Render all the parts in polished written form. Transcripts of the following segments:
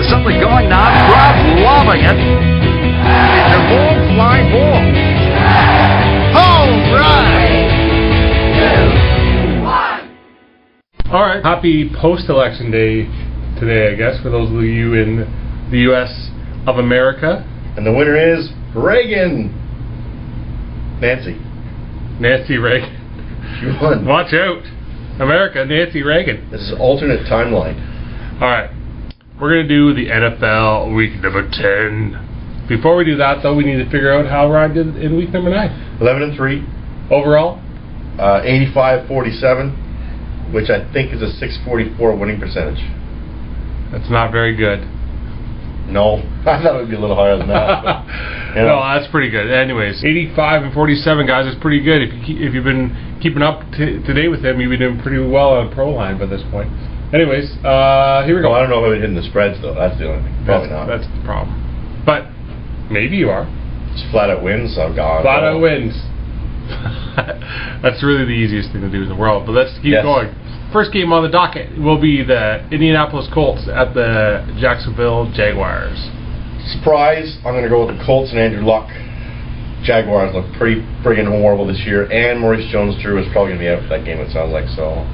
There's something going on. Crowd loving it. It's a ball, fly ball. Home run! 3, 2, 1. All right. Happy post-election day today, I guess, for those of you in the U.S. of America. And the winner is Reagan. Nancy Reagan. You won. Watch out. America, Nancy Reagan. This is alternate timeline. All right. We're going to do the NFL week number 10. Before we do that, though, we need to figure out how Ryan did in week number 9. 11-3. Overall? 85-47, which I think is a 644 winning percentage. That's not very good. No, I thought it would be a little higher than that. But, No, that's pretty good. Anyways, 85-47, guys, is pretty good. If you've been keeping up to date with him, you've been doing pretty well on Pro Line by this point. Anyways, here we go. Well, I don't know if I've been hitting the spreads, though. That's the only thing. Probably not. That's the problem. But maybe you are. Just flat out wins, so I'm gone. Flat out wins. That's really the easiest thing to do in the world. But let's keep going. First game on the docket will be the Indianapolis Colts at the Jacksonville Jaguars. Surprise, I'm going to go with the Colts and Andrew Luck. Jaguars look pretty friggin' horrible this year, and Maurice Jones-Drew is probably going to be out for that game, it sounds like, so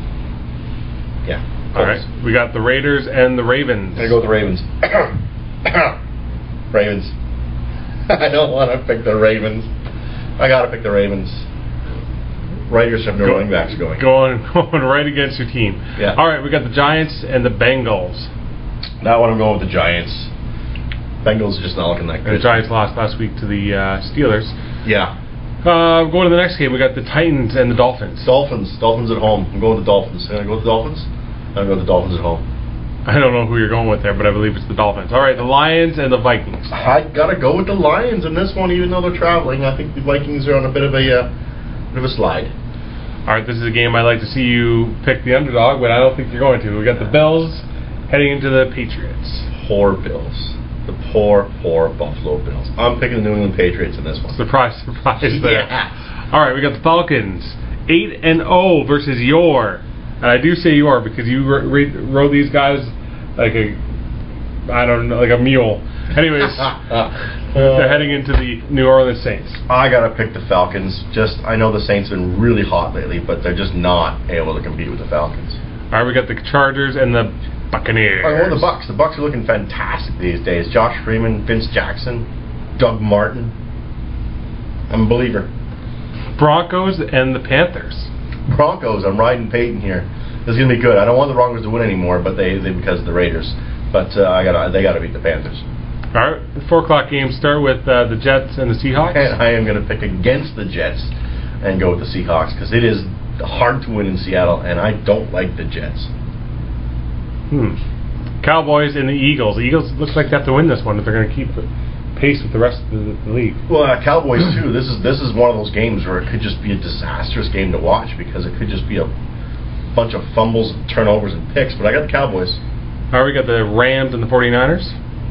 yeah. All right, we got the Raiders and the Ravens. I'm going to go with the Ravens. Ravens. I don't want to pick the Ravens. I got to pick the Ravens. Raiders have no running backs going right against your team. Yeah. All right, we got the Giants and the Bengals. That one I'm going with the Giants. Bengals are just not looking that good. The Giants lost last week to the Steelers. Yeah. Going to the next game, we got the Titans and the Dolphins. Dolphins at home. I'm going with the Dolphins. Can I go with the Dolphins? I'm going with the Dolphins at home. I don't know who you're going with there, but I believe it's the Dolphins. All right, the Lions and the Vikings. I gotta go with the Lions in this one, even though they're traveling. I think the Vikings are on a bit of a slide. All right, this is a game I'd like to see you pick the underdog, but I don't think you're going to. We got the Bills heading into the Patriots. Poor Bills. The poor Buffalo Bills. I'm picking the New England Patriots in this one. Surprise there. Yeah. All right, we got the Falcons. 8-0 versus your. And I do say your because you rode these guys like a mule. Anyways, they're heading into the New Orleans Saints. I gotta pick the Falcons. I know the Saints have been really hot lately, but they're just not able to compete with the Falcons. All right, we got the Chargers and the Buccaneers. I go with the Bucs. The Bucs are looking fantastic these days. Josh Freeman, Vince Jackson, Doug Martin. I'm a believer. Broncos and the Panthers. Broncos. I'm riding Peyton here. This is gonna be good. I don't want the Broncos to win anymore, but they because of the Raiders. But they gotta beat the Panthers. All right, the 4 o'clock games start with the Jets and the Seahawks. And I am going to pick against the Jets and go with the Seahawks because it is hard to win in Seattle, and I don't like the Jets. Cowboys and the Eagles. The Eagles looks like they have to win this one if they're going to keep pace with the rest of the league. Well, Cowboys too. This is one of those games where it could just be a disastrous game to watch because it could just be a bunch of fumbles, turnovers, and picks. But I got the Cowboys. All right, we got the Rams and the 49ers.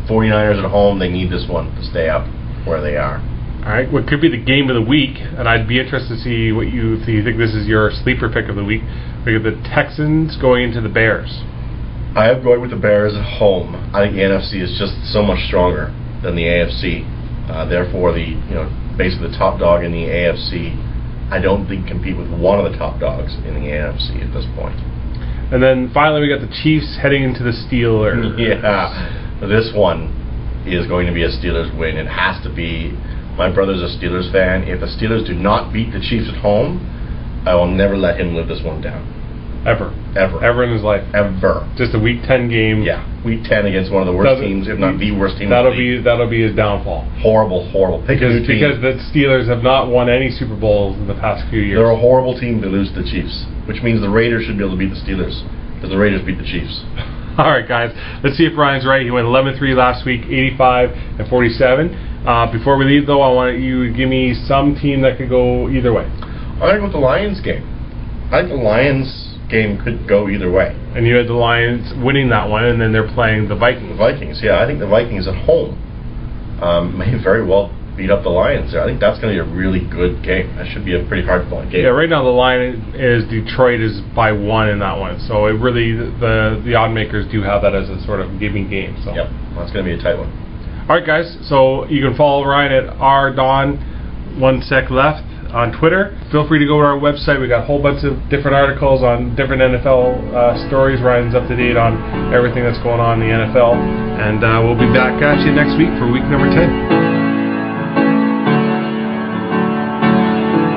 49ers at home, they need this one to stay up where they are. All right, what could be the game of the week, and I'd be interested to see what you think this is your sleeper pick of the week. We got the Texans going into the Bears. I am going with the Bears at home. I think the NFC is just so much stronger than the AFC. Therefore, basically the top dog in the AFC, I don't think compete with one of the top dogs in the AFC at this point. And then finally, we got the Chiefs heading into the Steelers. Yeah. This one is going to be a Steelers win. It has to be. My brother's a Steelers fan. If the Steelers do not beat the Chiefs at home, I will never let him live this one down. Ever in his life. Ever. Just a Week 10 game. Yeah, Week 10 against one of the worst teams, if not the worst team. That'll be his downfall. Horrible. Because the Steelers have not won any Super Bowls in the past few years. They're a horrible team to lose to the Chiefs, which means the Raiders should be able to beat the Steelers because the Raiders beat the Chiefs. All right, guys. Let's see if Ryan's right. He went 11-3 last week, 85-47. Before we leave, though, I want you to give me some team that could go either way. I'm going to go with the Lions game. I think the Lions game could go either way. And you had the Lions winning that one, and then they're playing the Vikings. The Vikings, yeah. I think the Vikings at home may very well beat up the Lions there. I think that's going to be a really good game. That should be a pretty hard-fought game. Yeah, right now the line is Detroit is by 1 in that one. So it really, the odd makers do have that as a sort of giving game. So. Yep, that's going to be a tight one. All right, guys. So you can follow Ryan at rdon1sec left on Twitter. Feel free to go to our website. We got a whole bunch of different articles on different NFL stories. Ryan's up to date on everything that's going on in the NFL. And we'll be back at you next week for week number 10.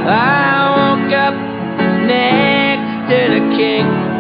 I woke up next to the king.